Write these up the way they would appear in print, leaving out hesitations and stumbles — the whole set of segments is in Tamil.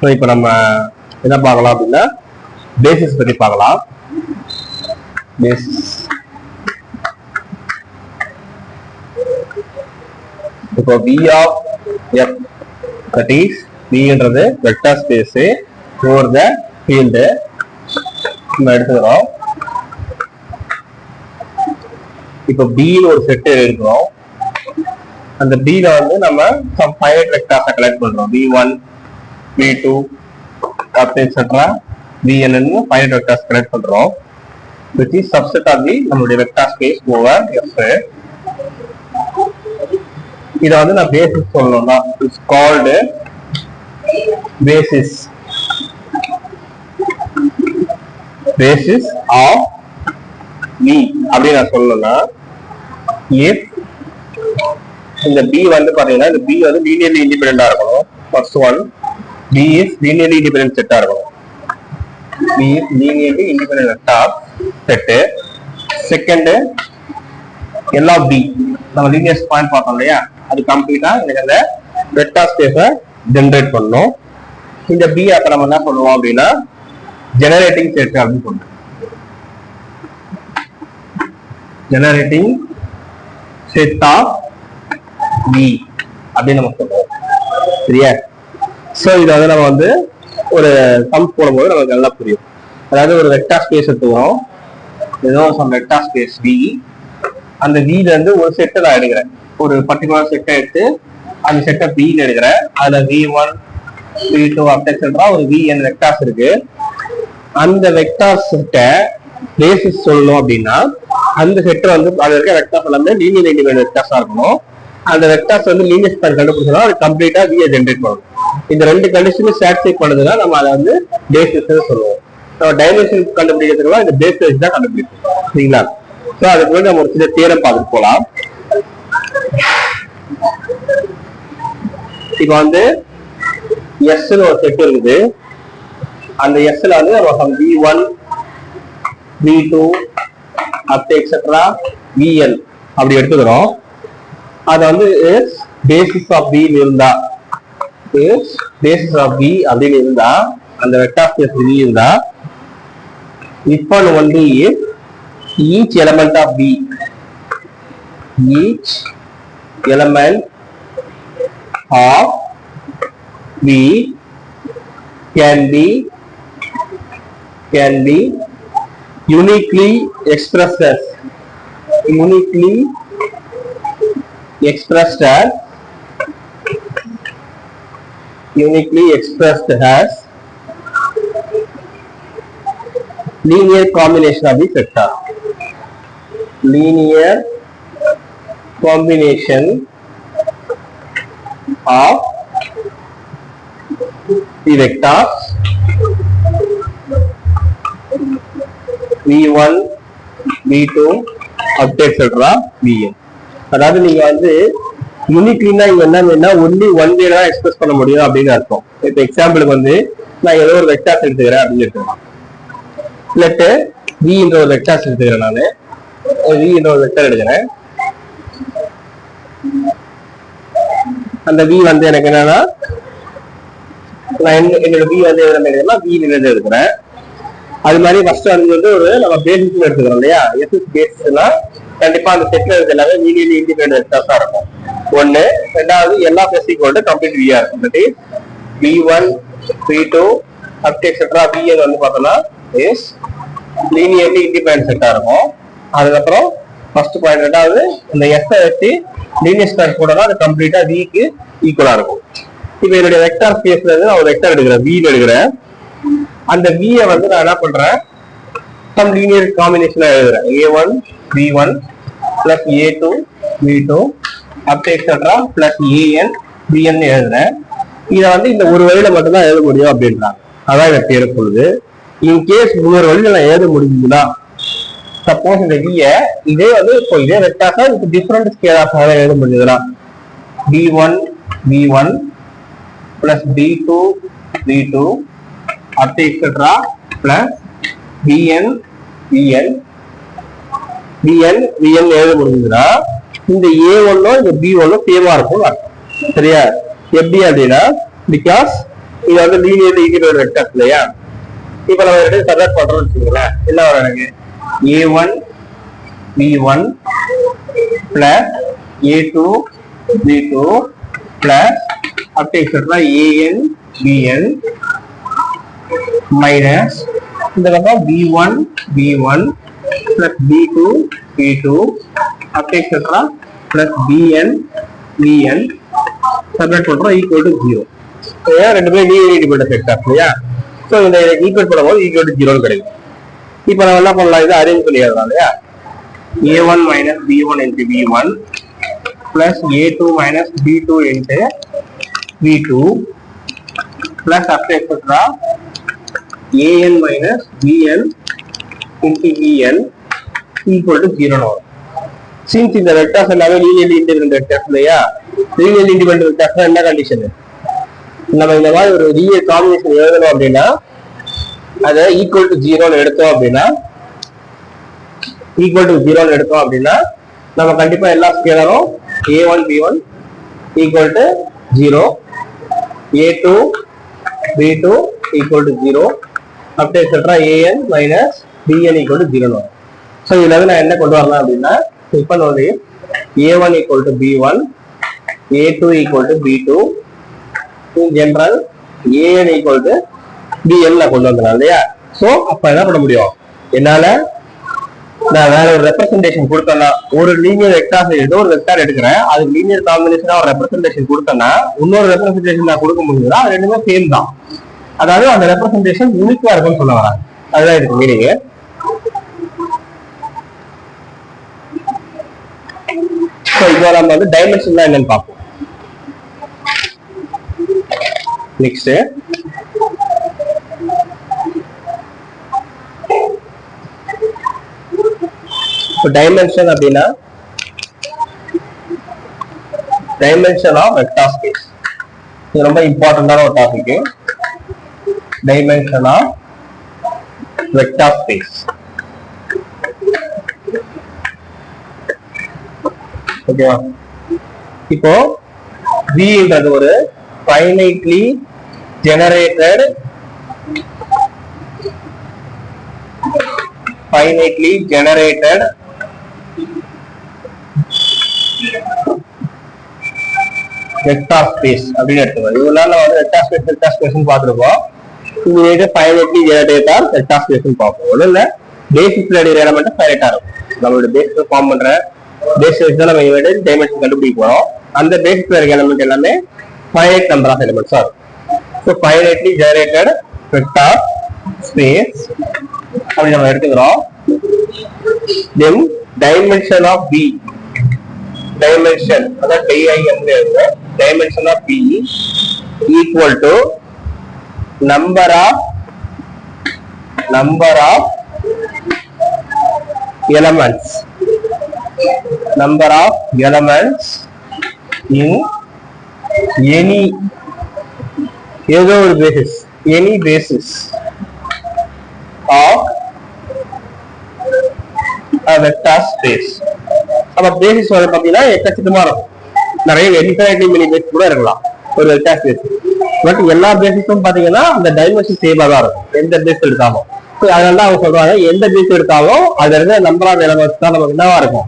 இப்போ நம்ம என்ன பார்க்கலாம் அப்படின்னா பேசிஸ் பத்தி பார்க்கலாம். பேசிஸ் இப்போ V of F, that is V என்றது vector space over the field நம்ம எடுத்துக்கிறோம். இப்போ B ஒரு செட் எடுக்கிறோம். அந்த B ல வந்து நம்ம some finite vectors கலெக்ட் பண்றோம். V1 V2 etc. Vn ன்னு finite vectors கலெக்ட் பண்றோம், which is subset of the நம்மளுடைய வெக்டார் ஸ்பேஸ் ஓவர் F. இத வந்து நான் பேசிஸ் சொல்லணும்னா it's called basis of V அப்படி நான் சொல்லணும்னா, if இந்த B வந்து பாத்தீங்கன்னா இந்த B வந்து லீனியர்லி இண்டிபெண்டண்டா இருக்கணும். First one, B is linearly independent செட்டா இருக்கணும். B is linearly independent vector set. Second, L of B நம்ம லீனியர் ஸ்பான் பார்த்தோம் இல்லையா, அது கம்ப்ளீட்டா எனக்கு அந்த வெக்டார் ஸ்பேஸை ஜெனரேட் பண்ணணும். இந்த B அப்ப நம்ம என்ன பண்ணுவோம் அப்படின்னா ஜெனரேட்டிங் செட் அப்படின்னு சொல்றோம். ஜெனரேட்டிங் செட் ஆஃப் B அப்படின்னு நம்ம சொல்றோம். சரியா? சோ இதை வந்து நம்ம வந்து ஒரு சம் போடும்போது நமக்கு நல்லா புரியும். அதாவது ஒரு வெக்டார் ஸ்பேஸ் எடுத்துக்கிறோம், ஏதோ சம் வெக்டார் ஸ்பேஸ் V. அந்த V ல இருந்து ஒரு செட்டை நான் எடுக்கிறேன், ஒரு பர்டிகுலர் செட்டை எடுத்து அந்த செட்டை B ல எடுக்கிறேன். அதுல V1 V2 etc. ஒரு Vn வெக்டார்ஸ் இருக்கு. அந்த வெக்டார் செட்டை பேசிஸ் சொல்லணும் அப்படின்னா அந்த செட்டை வந்து அதுல இருக்க வெக்டார்ஸ் எல்லாமே லீனியர் இண்டிபெண்டன்ட் வெக்டார்ஸா இருக்கணும். அந்த வெக்டார்ஸ் வந்து லீனியர் ஸ்பேன் கண்டுபிடிச்சா அது கம்ப்ளீட்டா V ஜெனரேட் பண்ணணும். இந்த ரெண்டு கண்டிஷனும் சாட்டிஸ்ஃபை பண்ணதுன்னா நம்ம அதை வந்து பேசிஸ் சொல்லுவோம். நம்ம டைமென்ஷன் கண்டுபிடிக்கிறதுக்கு இந்த பேசிஸ் தான் கண்டுபிடிப்போம். சரிங்களா? சோ அதுக்கு வந்து நம்ம ஒரு சில தியரம் பார்த்துட்டு போலாம். இப்ப வந்து S ன்னு ஒரு செட் இருக்குது. அந்த S ல வந்து நம்ம V1 V2 etc. Vn அப்படி எடுத்துக்கிறோம். அது வந்து பேசிஸ் ஆஃப் V இருந்தா, பேசிஸ் ஆஃப் V அப்படின்னு இருந்தா, அந்த வெக்டார் ஸ்பேஸ் V இருந்தா, இப்போ வந்து each element of V, each element of V can be uniquely expressed as linear combination of the vector. Linear combination of the vectors V1 V2 etc. Vn. அதாவது நீங்க வந்து யூனிக்லினா இங்க என்ன ஒன்லி ஒன் வே தான் எக்ஸ்பிரஸ் பண்ண முடியும் அப்படின்னு அர்த்தம். இப்போ எக்ஸாம்பிளுக்கு வந்து நான் ஏதோ ஒரு வெக்டார்ஸ் எடுத்துக்கிறேன் அப்படின்னு எடுத்துக்கலாம். லெட் V என்ற ஒரு வெக்டார்ஸ் எடுத்துக்கிறேன், நான் V என்ற ஒரு வெக்டார் எடுக்கிறேன். அந்த V வந்து எனக்கு என்னன்னா, நான் என்னோட V வந்து எதுனா V நின்று எடுக்கிறேன். அது மாதிரி ஃபர்ஸ்ட் வந்து ஒரு நம்ம பேசிஸ் எடுத்துக்கிறோம் இல்லையா, எஸ் பேசிஸ்னா கண்டிப்பா அந்த செட்ல இருக்க எல்லாமே லீனியர்லி இண்டிபெண்டன்ட் வெக்டர்ஸா இருக்கும். ஒன்னு. ரெண்டாவது எல்லா பேசிக்கோட கம்ப்ளீட் வியா இருக்கும். That is V1 V2 up to etc. Vn வந்து பார்த்தோம்னா இஸ் லீனியர்லி இண்டிபெண்டன்ட் செட்டா இருக்கும். அதுக்கப்புறம் ஃபர்ஸ்ட் பாயிண்ட். ரெண்டாவது இந்த எஸ் வச்சு லீனியர் ஸ்கொயர் போடனா அது கம்ப்ளீட்டா V க்கு ஈக்குவலா இருக்கும். இப்போ என்னுடைய வெக்டார் ஸ்பேஸ்ல இருந்து நான் ஒரு வெக்டார் எடுக்கிறேன், V எடுக்கிறேன். அந்த V வந்து நான் என்ன பண்றேன், சம் லீனியர் காம்பினேஷனா எழுதுறேன். A1 V1 plus A2 V2 up to etc. plus AN Vn எழுதுறேன். இதை வந்து இந்த ஒரு வழியில மட்டும்தான் எழுத முடியும் அப்படின்றாங்க. அதான் எனக்கு தேர்வு சொல்லுது. இன்கேஸ் இன்னொரு வழியில நான் எழுத முடியுதுன்னா, சப்போஸ் இந்த V இதே வந்து இப்போ இதே வெக்டார்ஸா இதுக்கு டிஃபரெண்ட் ஸ்கேலார்ஸாக எழுத முடியுதுன்னா, V1 V1 plus B2 V2 up to etc. plus Vn எழுத முடியுதுன்னா, இந்த A1 இந்த B1 சேமா இருக்கும். சரியா? எப்படி அப்படின்னா, பிகாஸ் இது வந்து லீனியர்லி இண்டிபெண்டன்ட் வெக்டர்ஸ் இல்லையா? இப்ப நம்ம ரெண்டு சப்ராக்ட் பண்றோம்னு வச்சுக்கோங்களேன். என்ன வரும் எனக்கு? a1 b1 plus a2 b2 plus up to etc an bn minus இந்த பக்கம் b1 b1 plus b2 b2 up to etc plus bn bn subtract பண்றோம் ஈக்குவல் டு 0. ரெண்டு பேரும் லீனியர் இண்டிபெண்டன்ட் வெக்டர்ஸ் இல்லையா? சோ இந்த ஈக்குவல் பண்ணும்போது ஈக்குவல் டு 0 கிடைக்கும். இப்போ நம்ம என்ன பண்ணலாம்? இது அரேஞ்ச் பண்ணி எழுதலாம் இல்லையா? a1 minus b1 into b1 plus a2 minus b2 into b2 plus after etc an minus bn into bn equal to 0. Since இந்த வெக்டர்ஸ் எல்லாமே லீனியர்லி இண்டிபெண்டன்ட் வெக்டர்ஸ் இல்லையா? லீனியர்லி இண்டிபெண்டன்ட் வெக்டர்ஸ் என்ன கண்டிஷன்? நம்ம இந்த மாதிரி ஒரு லீனியர் காம்பினேஷன் எழுதணும் அப்படின்னா அதை ஈக்குவல் டு 0 எடுத்தோம் அப்படின்னா நம்ம கண்டிப்பா எல்லா ஸ்கேலரும் a1 b1 equal to 0, a2 b2 equal to 0 up to etc an minus bn equal to 0. So இதுல இருந்து நான் என்ன கொண்டு வரலாம் அப்படின்னா இப்போ வந்து a1 equal to b1, a2 equal to b2, in general an equal to bn நான் கொண்டு வந்துடலாம் இல்லையா? ஸோ அப்ப என்ன பண்ண முடியும்? என்னால நான் வேற ஒரு ரெப்ரசன்டேஷன் கொடுத்தேன்னா, ஒரு லீனியர் வெக்டார் ஏதோ ஒரு வெக்டார் எடுக்கிறேன், அதுக்கு லீனியர் காம்பினேஷனா ஒரு ரெப்ரசன்டேஷன் கொடுத்தேன்னா இன்னொரு ரெப்ரசன்டேஷன் நான் கொடுக்க முடியுதா? அது ரெண்டுமே சேம் தான். அதாவது அந்த ரெப்ரசன்டேஷன் யூனிக்கா இருக்கும்னு சொல்ல வராங்க. அதுதான் இதுக்கு மீனிங். இப்போ நம்ம வந்து டைமென்ஷன் தான் என்னன்னு பார்ப்போம். நெக்ஸ்ட் டைமென்ஷன் அப்படின்னா டைமென்ஷன் ஆஃப் வெக்டார் ஸ்பேஸ். இது ரொம்ப இம்பார்ட்டன்டான ஒரு topic. Dimension of vector space. ஓகேவா? இப்போ V ஒரு finitely generated வெக்டார் ஸ்பேஸ் அப்படின்னு எடுத்துக்கோம். இவனால வந்து வெக்டார் ஸ்பேஸ் பார்த்துருக்கோம். இது finitely generated வெக்டார் ஸ்பேஸ் பார்ப்போம். ஒன்றும் இல்லை, பேசிஸ்ல அடிக்கிற எலமெண்ட் ஃபைனைட்டா இருக்கும். நம்மளோட பேசிஸ் ஃபார்ம் பண்ற பேசிஸ் தான் நம்ம டைமென்ஷன் கண்டுபிடிக்க போறோம். அந்த பேசிஸ்ல இருக்க எலமெண்ட் எல்லாமே finite number of elements are. So finitely generated vector space அப்படி நம்ம எடுத்துக்கிறோம். Then dimension of B, dimension அதாவது dimension of B equal to number of elements in any ஏதோ ஒரு basis, any basis of vector space. அப்ப பேசிஸ் வந்து பாத்தீங்கன்னா எக்கச்சக்கமா இருக்கும். நிறைய இன்ஃபினிட்டி மெனி பேசிஸ் கூட இருக்கலாம் ஒரு வெக்டார் ஸ்பேஸ். பட் எல்லா பேசிஸும் பாத்தீங்கன்னா அந்த டைமென்ஷன் சேமா தான் இருக்கும் எந்த பேஸ் எடுத்தாலும். அதனால அவங்க சொல்றாங்க எந்த பேஸ் எடுத்தாலும் அதுல இருந்த நம்பர் ஆஃப் எலமெண்ட்ஸ் தான் நமக்கு என்னவா இருக்கும்?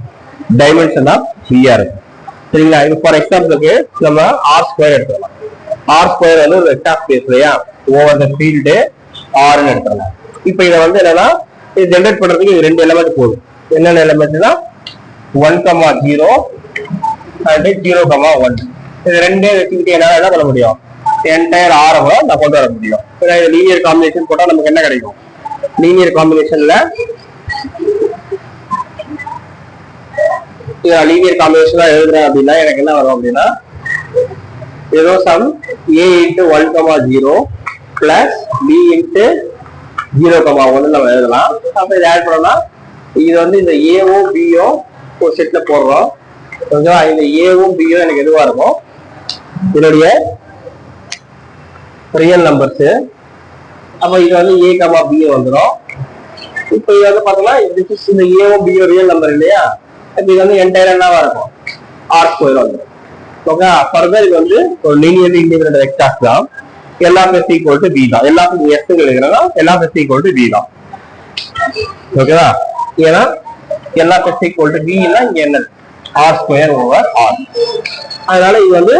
டைமென்ஷன் ஆஃப் பியா இருக்கும். சரிங்களா? இது ஃபார் எக்ஸாம்பிளுக்கு நம்ம R² எடுத்துக்கலாம். R² வந்து ஒரு வெக்டார் ஸ்பேஸ் இல்லையா? ஓவர் த ஃபீல்டு ஆர்னு எடுத்துக்கலாம். இப்போ இதை வந்து என்னன்னா இது ஜெனரேட் பண்றதுக்கு இது ரெண்டு எலமெண்ட் போதும். என்னென்ன எலமெண்ட்னா 1,0 and 0,1. இது ரெண்டே வச்சுக்கிட்டு என்னால என்ன பண்ண முடியும்? என்டையர் ஆரவ நான் கொண்டு வர முடியும். லீனியர் காம்பினேஷன் போட்டா நமக்கு என்ன கிடைக்கும்? லீனியர் காம்பினேஷன்ல லீனியர் காம்பினேஷன் எழுதுறேன் அப்படின்னா எனக்கு என்ன வரும் அப்படின்னா ஏதோ some a into 1,0 plus b into 0,1 நம்ம எழுதலாம். அப்ப இதை ஆட் பண்ணோம்னா இது வந்து இந்த ஏவும் பியும் ஒரு செட்ல போடுறோம். ஓகேவா? இந்த ஏவும் பியும் எனக்கு எதுவா இருக்கும்? இதனுடைய ரியல் நம்பர்ஸ். அப்ப இது வந்து a, b வந்துடும். இப்போ இது வந்து பார்த்தோம்னா இந்த ஏவும் பியும் ரியல் நம்பர் இல்லையா? இது வந்து என்டையர் என்னவா இருக்கும்? R² வந்துடும். ஓகே, ஃபர்தர் இது வந்து ஒரு லீனியர்லி இண்டிபெண்டன்ட் வெக்டார்ஸ் தான். எல்லா பிளஸ் ஈக்குவல் டு பி தான். எல்லாத்துக்கும் எஸ் எழுதுறதா எல்லா பிளஸ் ஈக்குவல் டு பி தான். ஓகேவா? ஏன்னா எல்லா பிளஸ் ஈக்குவல் டு பின்னா இங்க என்ன ஆர் ஸ்கொயர் ஓவர் ஆர். அதனால இது வந்து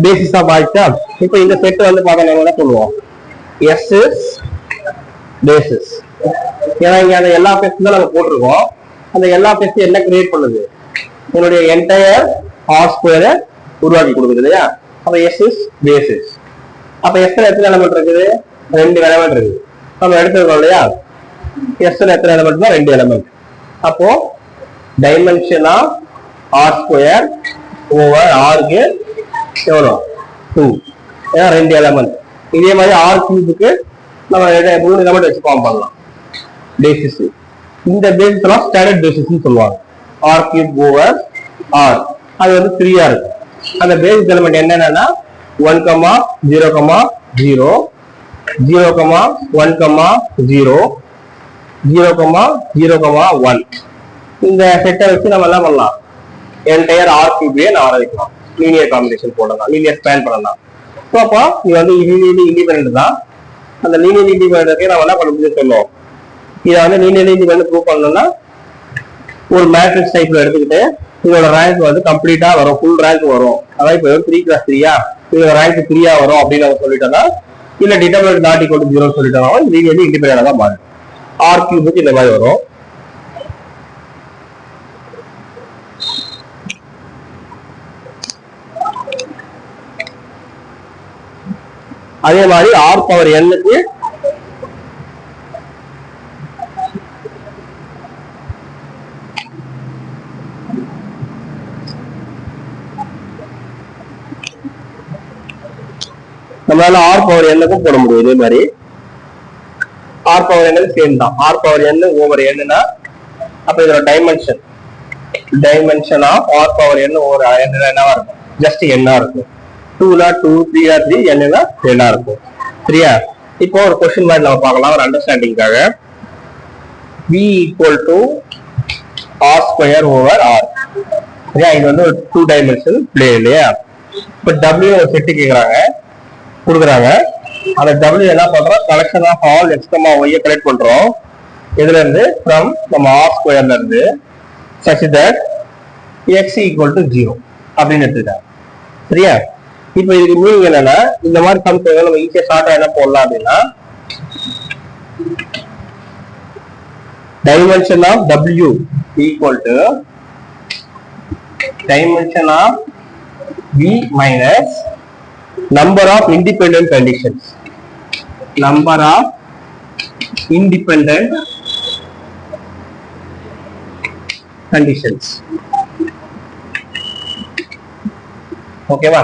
பேசிஸா மாறிச்சா. இப்ப இந்த செட் வந்து பார்த்தா என்ன சொல்லுவோம், எஸ் இஸ் பேசிஸ். ஏன்னா இங்க அந்த எல்லா பிளஸ் தான் நம்ம போட்டிருக்கோம். அந்த எல்லா பிளஸ் என்ன கிரியேட் பண்ணுது, என்னுடைய என்டையர் ஆர் ஸ்கொயரை உருவாக்கி கொடுக்குது இல்லையா. அப்ப எஸ் இஸ் பேசிஸ். அப்ப எஸ் எத்தனை எலிமெண்ட் இருக்குது, 2 எலிமெண்ட் இருக்குது. நம்ம எடுத்துருக்கோம் இல்லையா. எஸ் எத்தனை எலிமெண்ட் தான், 2 எலிமெண்ட். அப்போ dimension of R square over ஆர்க்கு எவ்வளோ 2, ஏன்னா 2 எலிமெண்ட். இதே மாதிரி ஆர் கியூபுக்கு நம்ம 3 எலிமெண்ட் வச்சு ஃபார்ம் பண்ணலாம் பேசிஸ். இந்த பேசிஸ் எல்லாம் ஸ்டாண்டர்ட் பேசிஸ் சொல்லுவாங்க. ஆர் கியூப் ஓவர் ஆர் அது வந்து 3 இருக்கும். அந்த பேசிஸ் எலிமெண்ட் என்னன்னா 1, 0, 0, 0, 1, 0, 0, 0, 1. இந்த செட்டை வச்சு நம்ம என்ன பண்ணலாம், என்டையர் ஆர் கியூபே நான் ஆரம்பிக்கலாம். லீனியர் காம்பினேஷன் போடலாம், லீனியர் ஸ்பேன் பண்ணலாம். ஸோ அப்போ இது வந்து லீனியர்லி இண்டிபெண்டன்ட் தான். அந்த லீனியர் இண்டிபெண்டன்ட்க்கு நம்ம என்ன பண்ண முடியும்னு சொல்லுவோம். இதை வந்து லீனியர்லி இண்டிபெண்டன்ட் ப்ரூவ் பண்ணணும்னா ஒரு மேட்ரிக்ஸ் டைப்ல எடுத்துக்கிட்டு இதோட ரேங்க் வந்து கம்ப்ளீட்டா வரும், ஃபுல் ரேங்க் வரும். அதாவது இப்போ 3x3 இதோட ரேங்க் 3 வரும் அப்படின்னு நம்ம சொல்லிட்டோம்னா, இல்ல டிட்டர்மினன்ட் நாட் ஈக்குவல் டு 0 சொல்லிட்டோம்னா லீனியர்லி இண்டிபெண்டன்டா தான் மாறும். ஆர் கியூபுக்கு இந்த மாதிரி வரும். அதே மாதிரி ஆர் பவர் எண்ணுக்கு நம்மளால ஆர் பவர் எண்ணுக்கும் போட முடியும். இதே மாதிரி ஆர் பவர் எண்ணு சேம் தான். ஆர் பவர் எண்ணு ஓவர் எண்ணுனா அப்ப இதோட டைமென்ஷன் ஆஃப் ஆர் பவர் எண்ணு ஓவர் எண்ணுனா என்னவா இருக்கும், ஜஸ்ட் எண்ணா இருக்கும். 2 2, 3 3 என்னன்னா 10 இருக்கும். சரியா? இப்போ ஒரு கொஸ்டின் மாதிரி நம்ம பார்க்கலாம் ஒரு அண்டர்ஸ்டாண்டிங்காக. V equal to R square over R. சரியா? இது வந்து ஒரு 2 டைமென்ஷனல் பிளே இல்லையா. இப்போ W ஒரு செட்டு கேட்குறாங்க, கொடுக்குறாங்க. அந்த W என்ன பண்றோம், collection of all X comma ஒய்யை கலெக்ட் பண்றோம். இதுல இருந்து ஃப்ரம் நம்ம ஆர் ஸ்கொயர்ல இருந்து such that x equal to 0 அப்படின்னு எடுத்துட்டாங்க. சரியா? இப்போ இதுக்கு மீனிங் என்னன்னா, இந்த மாதிரி சம்ஸ் நம்ம ஈஸியா ஷார்ட்டா என்ன போடலாம் அப்படின்னா, dimension of W equal to dimension of V minus number of independent conditions. Number of independent conditions. ஓகேவா?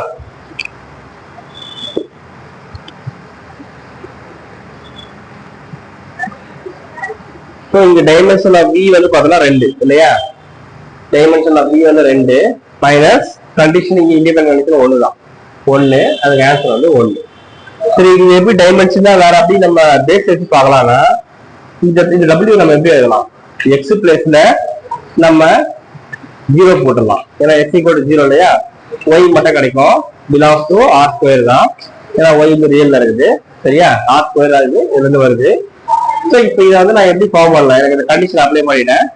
இங்க டைமென்ஷன் ஆஃப் V வந்து பார்த்தோம்னா 2 இல்லையா. டைமென்ஷன் ஆஃப் V வந்து 2 மைனஸ் கண்டிஷன் இங்க இண்டிபெண்டன்ட் கண்டிஷன் 1 தான். 1 அதுக்கு ஆன்சர் வந்து 1. சரி, இது எப்படி டைமென்ஷன் தான் வேற அப்படி நம்ம பேஸ் வச்சு பார்க்கலாம்னா, இந்த W நம்ம எப்படி எழுதலாம், x பிளேஸ்ல நம்ம 0 போட்டுடலாம். ஏன்னா x ஈக்குவல் டு 0 இல்லையா. y மட்டும் கிடைக்கும், பிலாங்ஸ் டு ஆர் ஸ்கொயர் தான். ஏன்னா y வந்து ரியல்ல இருக்குது. சரியா? ஆர் ஸ்கொயர் ஆகுது, இதுல இருந்து வருது. ஸோ இப்போ இதை வந்து நான் எப்படி ஃபார்ம் பண்ணலாம், எனக்கு இந்த கண்டிஷன் அப்ளை பண்ணிட்டேன்.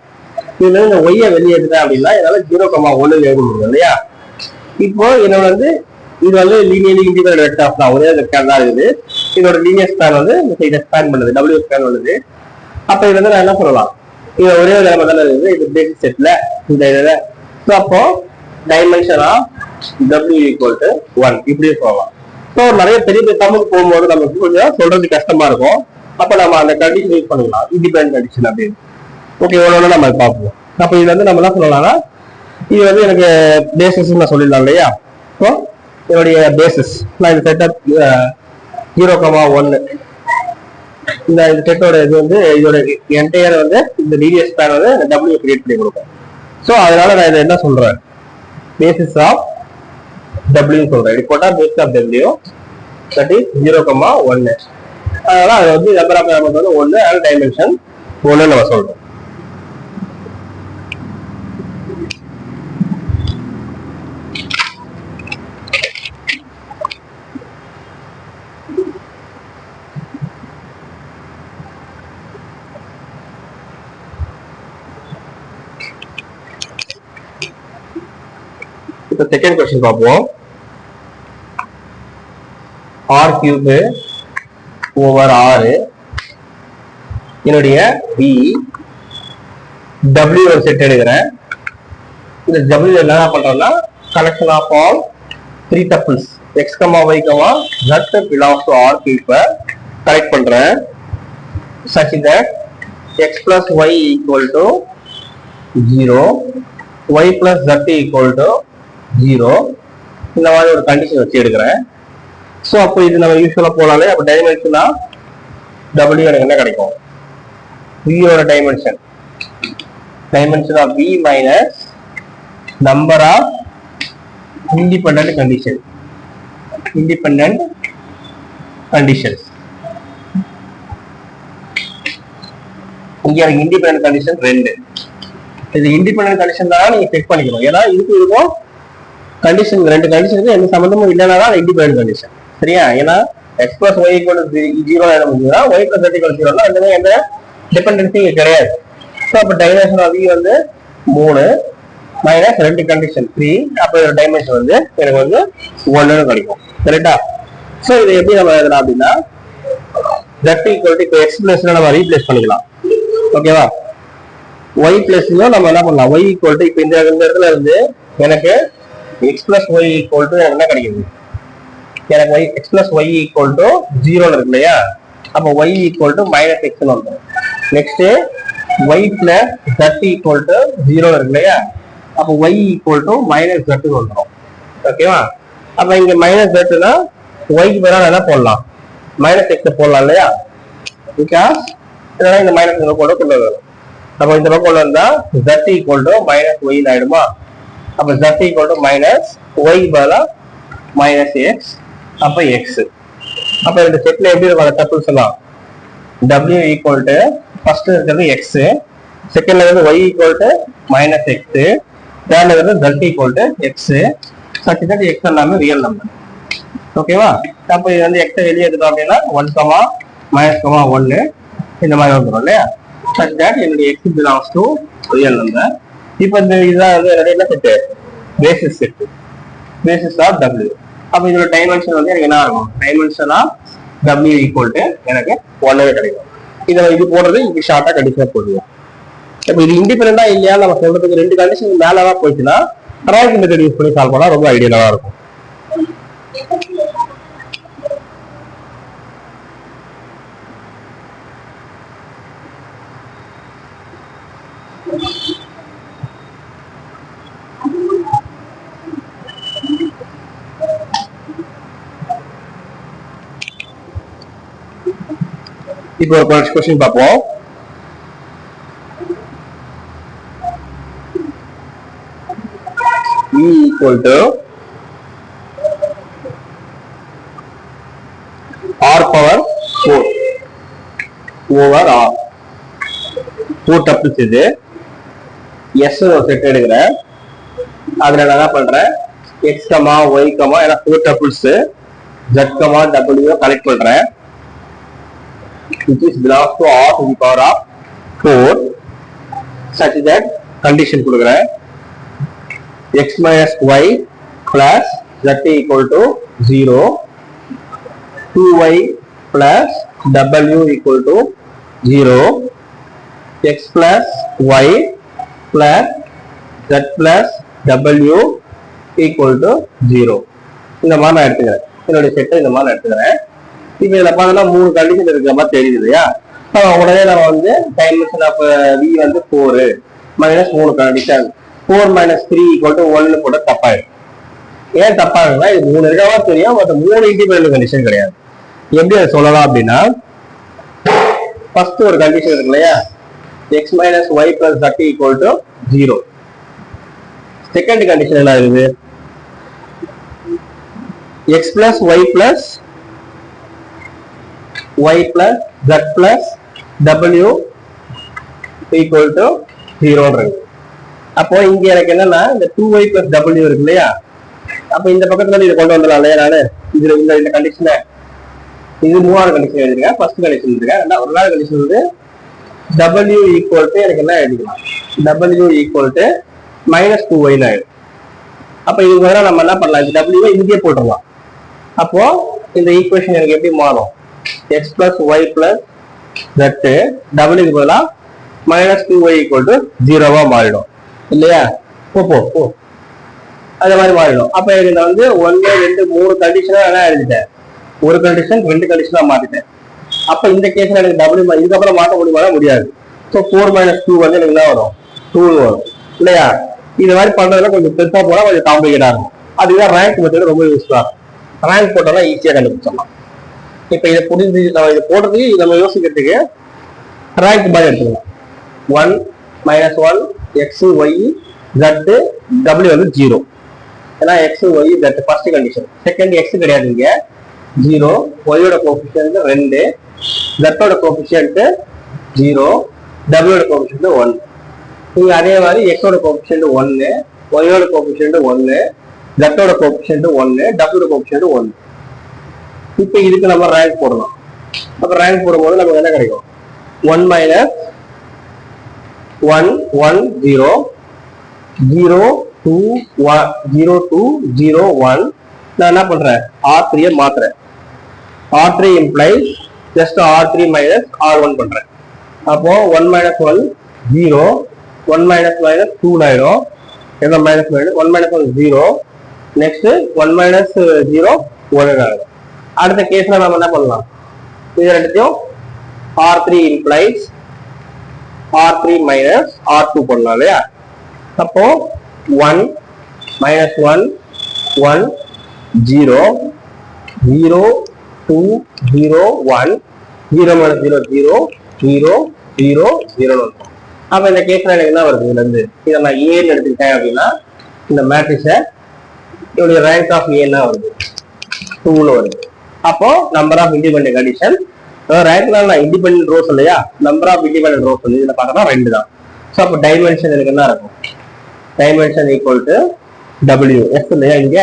இதுல இருந்து இந்த ஒய்யை வெளியேற்றுட்டேன் அப்படின்னா என்னால 0,1 எழுத முடியும் இல்லையா. இப்போ என்னோட வந்து இது வந்து லீனியர்லி இண்டிபெண்டன்ட் வெக்டர்ஸ் தான், ஒரே வெக்டர் தான் இருக்குது. இதோட லீனியர் ஸ்பேன் வந்து இதை ஸ்பேன் பண்ணுது, W ஸ்பேன் பண்ணுது. அப்ப இது வந்து நான் என்ன சொல்லலாம், இது ஒரே ஒரு நிலைமை தானே இருக்குது இது பேசிக் செட்ல இந்த இதுல. ஸோ அப்போ dimension of W equal to 1 இப்படியே சொல்லலாம். ஸோ நிறைய பெரிய பெரிய சம்முக்கு போகும்போது நமக்கு கொஞ்சம் சொல்றது கஷ்டமா இருக்கும். அப்ப நம்ம அந்த கண்டிஷன் யூஸ் பண்ணிக்கலாம், இண்டிபெண்டன்ட் கண்டிஷன் அப்படின்னு. ஓகே, எவ்வளவு நம்ம பார்ப்போம். அப்ப இது வந்து நம்ம என்ன சொல்லலாம்னா, இது வந்து எனக்கு பேசிஸ் நான் சொல்லிடலாம் இல்லையா. ஸோ என்னுடைய பேசிஸ் நான் இந்த செட்டப் 0,1 இந்த செட்டோட இது வந்து இதோட என்டையர் வந்து இந்த லீனியர் ஸ்பேன் வந்து W கிரியேட் பண்ணி கொடுக்கும். ஸோ அதனால நான் இதை என்ன சொல்றேன், பேசிஸ் ஆஃப் W சொல்றேன். இது போட்டா basis of W that is 0,1. அதனால அது வந்து நம்பர் ஆஃப் எலிமெண்ட் வந்து 1 அண்ட் டைமென்ஷன் 1 நம்ம சொல்றோம். இப்போ செகண்ட் क्वेश्चन பார்ப்போம். r cube over r என்னுடைய b w ஒரு செட் எடுக்கிறேன். இந்த w என்ன பண்றோம்னா collection of all 3 tuples x, y, z belongs to r cube collect பண்றேன் such that x plus y equal to 0, y plus z equal to 0 இந்த மாதிரி ஒரு கண்டிஷன் வச்சு எடுக்கிறேன். ஸோ அப்போ இது நம்ம யூஸ்வலா போனாலே அப்போ டைமென்ஷனா w எனக்கு என்ன கிடைக்கும்? v ஓட dimension of v minus number of independent conditions. இங்க எனக்கு இண்டிபெண்டன்ட் கண்டிஷன் 2. இது இண்டிபெண்டன்ட் கண்டிஷன் தான் நீங்க செக் பண்ணிக்கணும். ஏன்னா இருக்கும் கண்டிஷன் 2 கண்டிஷனுக்கு எந்த சம்பந்தமும் இல்லைன்னா தான் இண்டிபெண்டன்ட் கண்டிஷன். சரியா? ஏன்னா x plus y equal to 0 என்ன முடியுதுன்னா y plus z equal to 0 அந்த எந்த டிபெண்டன்சி கிடையாது. ஸோ அப்போ டைமென்ஷன் ஆஃப் v வந்து 3 மைனஸ் 2 கண்டிஷன் 3. அப்போ இதோட டைமென்ஷன் வந்து எனக்கு வந்து 1 கிடைக்கும். கரெக்டா? ஸோ இதை எப்படி நம்ம எழுதலாம் அப்படின்னா z equal to இப்போ x plus நம்ம ரீப்ளேஸ் பண்ணிக்கலாம். ஓகேவா? y plus நம்ம என்ன பண்ணலாம்? y equal to இப்போ இந்த இடத்துல இருந்து எனக்கு x plus y equal to என்ன கிடைக்குது? எனக்கு x plus y equal to 0 இருக்கு இல்லையா? அப்போ y equal to minus x வந்துடும். Next y plus z equal to 0 இருக்கு இல்லையா? அப்போ y equal to minus z வந்துடும். ஓகேவா? அப்போ இங்க மைனஸ் z y க்கு பதிலா என்ன போடலாம்? மைனஸ் x போடலாம் இல்லையா? பிகாஸ் இதெல்லாம் இந்த மைனஸ் கொண்டு வரும். அப்போ இந்த பக்கம் கொண்டு வந்தா z equal to minus y ஆயிடுமா? அப்போ z equal to minus y பதிலா minus x. அப்போ x. அப்போ இந்த செட்ல எப்படி இருக்கும் டப்பிள்ஸ் எல்லாம்? w equal to ஃபர்ஸ்ட் இருக்கிறது x, செகண்ட்ல இருந்து y equal to minus x, தேர்ட்ல இருந்து z equal to x, such that x எல்லாமே ரியல் நம்பர். ஓகேவா? அப்போ இது வந்து x வெளியே எடுத்தோம் அப்படின்னா 1, -1 இந்த மாதிரி வந்துடும் இல்லையா? such that என்னுடைய x belongs to real number. இப்போ இந்த இதுதான் வந்து என்ன செட்டு? Basis of w. அப்போ இதோட டைமென்ஷன் வந்து எனக்கு என்ன இருக்கும்? Dimension of w equal to எனக்கு 1 கிடைக்கும். இது போடுறது இப்படி ஷார்ட்டா கண்டிஷனா போடுவோம். இப்போ இது இண்டிபெண்டா இல்லையா நம்ம சொல்றதுக்கு 2 கண்டிஷன் மேலவா போயிடுச்சுன்னா ராய்க்கு மெத்தட் யூஸ் பண்ணி சால்வ் பண்ணா ரொம்ப ஐடியலா இருக்கும். இப்போ ஒரு क्वेश्चन பார்ப்போம். e equal to r power 4 over r. 4 tuples இது. s ஒரு செட் எடுக்கிறேன். அதுல நான் என்ன பண்றேன்? x, y, எல்லாம் 4 டப்பிள்ஸ் z, w கலெக்ட் பண்றேன். which is belongs to r to the power of 4 such that condition கொடுக்கிறேன் x minus y plus z equal to 0, 2y plus w equal to 0, x plus y plus z plus w equal to 0. இந்த மாதிரி நான் எடுத்துக்கிறேன். என்னுடைய செட்டை இந்த மாதிரி எடுத்துக்கிறேன். இப்போ இதில் பார்த்தோம்னா 3 கண்டிஷன் இருக்கிற மாதிரி தெரியுது இல்லையா? உடனே நம்ம வந்து டைமென்ஷன் ஆஃப் v வந்து 4 minus 3 condition 4 minus 3 equal to 1 போட தப்பாயிடும். ஏன் தப்பாகுதுன்னா இது 3 இருக்கவா தெரியும், மற்ற 3 இண்டிபெண்டன்ட் கண்டிஷன் கிடையாது. எப்படி அதை சொல்லலாம் அப்படின்னா ஃபர்ஸ்ட் ஒரு கண்டிஷன் இருக்கு இல்லையா? x minus y plus z equal to 0. Second condition என்ன இருக்குது? x plus y plus z plus w equal to 0 இருக்கு. அப்போ இங்க எனக்கு என்னன்னா இந்த 2y plus w இருக்கு இல்லையா? அப்ப இந்த பக்கத்துல இதை கொண்டு வந்துடலாம் இல்லையா? நானு இதுல இந்த கண்டிஷனை இது 3வது கண்டிஷன் எழுதிருக்கேன். ஃபர்ஸ்ட் கண்டிஷன் எழுதிருக்கேன். 1வது கண்டிஷன் வந்து w equal to எனக்கு என்ன எழுதிக்கலாம்? w equal to minus 2y ஆயிடும். அப்ப இதுக்கு பதிலா நம்ம என்ன பண்ணலாம், இந்த டபிள்யூ இங்கே போட்டுடலாம். அப்போ இந்த ஈக்குவேஷன் எனக்கு எப்படி மாறும், X plus Y plus Z டபிள்யூக்கு பதிலா -2y = 0வா மாறிடும் இல்லையா? போ அதே மாதிரி மாறிடும். அப்ப இதுல வந்து 1 2 3 கண்டிஷனா என்ன எழுதிட்டேன், ஒரு கண்டிஷன் 2 கண்டிஷனா மாத்திட்டேன். அப்ப இந்த கேஸ்ல எனக்கு டபிள்யூ இதுக்கப்புறம் மாற்ற முடியாது. ஸோ 4 - 2 வந்து எனக்கு என்ன வரும், 2 வரும் இல்லையா? இது மாதிரி பண்றதுல கொஞ்சம் பெருசா போனா கொஞ்சம் காம்ப்ளிகேட்டா இருக்கும். அதுதான் ரேங்க் மெத்தட் ரொம்ப யூஸ்ஃபுல்லா இருக்கும். ரேங்க் போட்டோம்னா ஈஸியா கண்டுபிடிச்சிடலாம். இப்ப இதை புரிஞ்சு நம்ம இதை போடுறதுக்கு நம்ம யோசிக்கிறதுக்கு ரேங்க் மாதிரி எடுத்துக்கலாம். 1 - 1 x y z w வந்து 0. ஏன்னா x y z first condition. Second x கிடையாது, இங்க 0. y ஓட கோஎஃபிஷியன்ட் 2, z ஓட கோஎஃபிஷியன்ட் 0, w ஓட கோஎஃபிஷியன்ட் 1. இங்க அதே மாதிரி x ஓட கோஎஃபிஷியன்ட் 1, y ஓட கோஎஃபிஷியன்ட் 1, z ஓட கோஎஃபிஷியன்ட் 1, w ஓட கோஎஃபிஷியன்ட் 1. இப்ப இதுக்கு நம்ம ரேங்க் போடலாம். அப்ப ரேங்க் போடும்போது நமக்கு என்ன கிடைக்கும், 1 - 1 1 0 0 2 1 0 2 0 1. நான் என்ன பண்றேன், R3 மாத்துறேன். R3 implies just R3 - R1 பண்றேன். அப்போ 1 - 1 0 1 - 2 ஆயிடும். என்ன மைனஸ் 1 - 1 0, நெக்ஸ்ட் 1 - 0 1 ஆயிடும். அடுத்த கேஸ்ல நம்ம என்ன பண்ணலாம், இது ரெண்டுத்தையும் R3 implies R3 - R2 பண்ணலாம் இல்லையா? அப்போ 1 - 1 1 0 0 2 0 1 0 - 0 0 0 0 0. அப்ப இந்த கேஸ்ல எனக்கு என்ன வருது, இதுல இருந்து இதை நான் ஏன்னு எடுத்துக்கிட்டேன் அப்படின்னா இந்த மேட்ரிக்ஸ என்னுடைய ரேங்க் ஆஃப் ஏன்னா வருது 2ன்னு வருது. அப்போ நம்பர் ஆஃப் இண்டிபெண்டன்ட் கண்டிஷன், ரேங்க்ல நான் இண்டிபெண்டன்ட் ரோஸ் இல்லையா, நம்பர் ஆஃப் இண்டிபெண்டன்ட் ரோஸ் வந்து இதுல பார்த்தோம்னா 2 தான். ஸோ அப்போ டைமென்ஷன் எனக்கு என்ன இருக்கும், dimension equal to W S இல்லையா, இங்க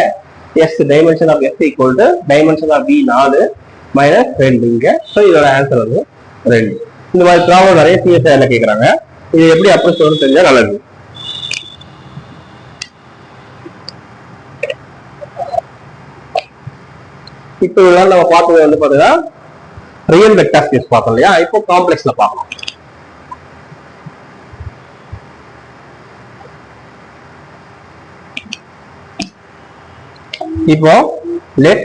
S dimension of S equal to dimension of V 4 - 2 இங்க. ஸோ இதோட ஆன்சர் வந்து 2. இந்த மாதிரி ப்ராப்ளம் நிறைய CSIல கேட்கறாங்க. இது எப்படி அப்ரோச் பண்ணணும்னு தெரிஞ்சா நல்லது. இப்போ நம்ம பார்த்தது வந்து பாத்தீங்கன்னா ரியல் வெக்டார் ஸ்பேஸ் பார்த்தோம் இல்லையா, இப்போ காம்ப்ளெக்ஸ்ல பார்க்கலாம். இப்போ லெட்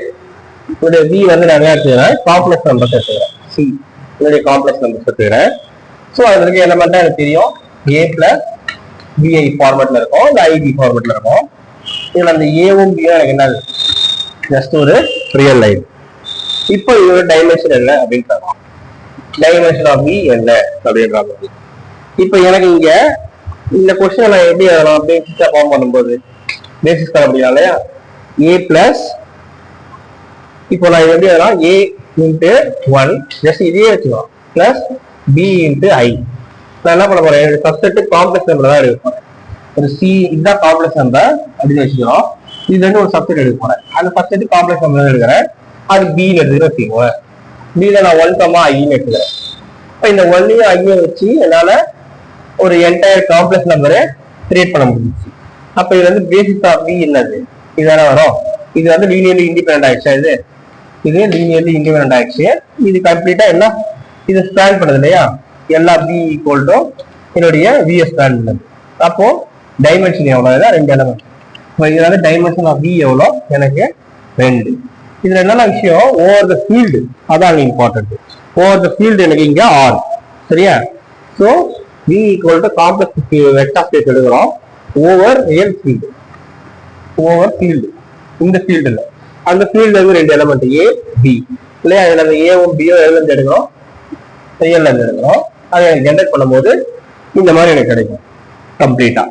என்னுடைய V வந்து நான் என்ன எடுத்துக்கிறேன், காம்ப்ளெக்ஸ் நம்பர்ஸ் எடுத்துக்கிறேன். C என்னுடைய காம்ப்ளெக்ஸ் நம்பர்ஸ் எடுத்துக்கிறேன். ஸோ அதுல இருக்க எலமெண்டா எனக்கு தெரியும், A + BI ஃபார்மேட்ல இருக்கும், இந்த IB ஃபார்மேட்ல இருக்கும். இதுல அந்த ஏவும் பியும் எனக்கு என்ன, ஜஸ்ட் ஒரு ரியல் லைன். இப்போ இதோட டைமென்ஷன் என்ன அப்படின்னு சொல்றோம், டைமென்ஷன் ஆஃப் V என்ன அப்படின்றாங்க. இப்போ எனக்கு இங்க இந்த கொஸ்டின் நான் எப்படி எழுதலாம், பேசிஸா ஃபார்ம் பண்ணும்போது பேசிஸ் தான் அப்படின்னா இல்லையா, A பிளஸ், இப்போ நான் எப்படி எழுதலாம், A × 1 ஜஸ்ட் இதே வச்சுக்கலாம், பிளஸ் B × I. நான் என்ன பண்ண போறேன், சப்செட் காம்ப்ளெக்ஸ் நம்பர் தான் எடுக்க போறேன். ஒரு C இதுதான் காம்ப்ளெக்ஸ் நம்பர் அப்படின்னு வச்சுக்கிறோம். இதுல இருந்து ஒரு சப்செட் எடுக்க போறேன். அந்த சப்செட் காம்ப்ளெக்ஸ் நம்பர் தான் எடுக்கிறேன். அது B எடுத்துக்கிற வச்சுக்கோங்க. B ல நான் 1, I எடுத்துக்கிறேன். இப்போ இந்த 1 I வச்சு என்னால ஒரு என்டையர் காம்ப்ளெக்ஸ் நம்பரை கிரியேட் பண்ண முடிஞ்சிச்சு. அப்ப இது வந்து பேசிஸ் ஆஃப் V என்னது, இதுதானே வரும். இது வந்து லீனியர்லி இண்டிபெண்டன்ட் ஆயிடுச்சா, இது லீனியர்லி இண்டிபெண்டன்ட் ஆயிடுச்சு. இது கம்ப்ளீட்டா என்ன, இது ஸ்பேன் பண்ணுது இல்லையா, எல்லா B = என்னுடைய VS ஸ்பேன் பண்ணுது. அப்போ டைமென்ஷன் எவ்வளவு, 2 எலமெண்ட். இது வந்து டைமென்ஷன் ஆஃப் V எவ்வளோ, எனக்கு 2. இதுல என்னென்ன விஷயம், ஓவர் த ஃபீல்டு அதான் இம்பார்ட்டன்ட். ஓவர் த ஃபீல்டு எனக்கு இங்க R, சரியா? So V = complex vector space எடுக்கிறோம் over real field, over field. இந்த ஃபீல்டுல அந்த ஃபீல்டு வந்து 2 எலமெண்ட் A B இல்லையா, இதுல அந்த ஏவும் பியும் எலிமெண்ட் எடுக்கிறோம், ரியல் எடுக்கிறோம். அதை எனக்கு ஜென்ரேட் பண்ணும்போது இந்த மாதிரி எனக்கு கிடைக்கும் கம்ப்ளீட்டா.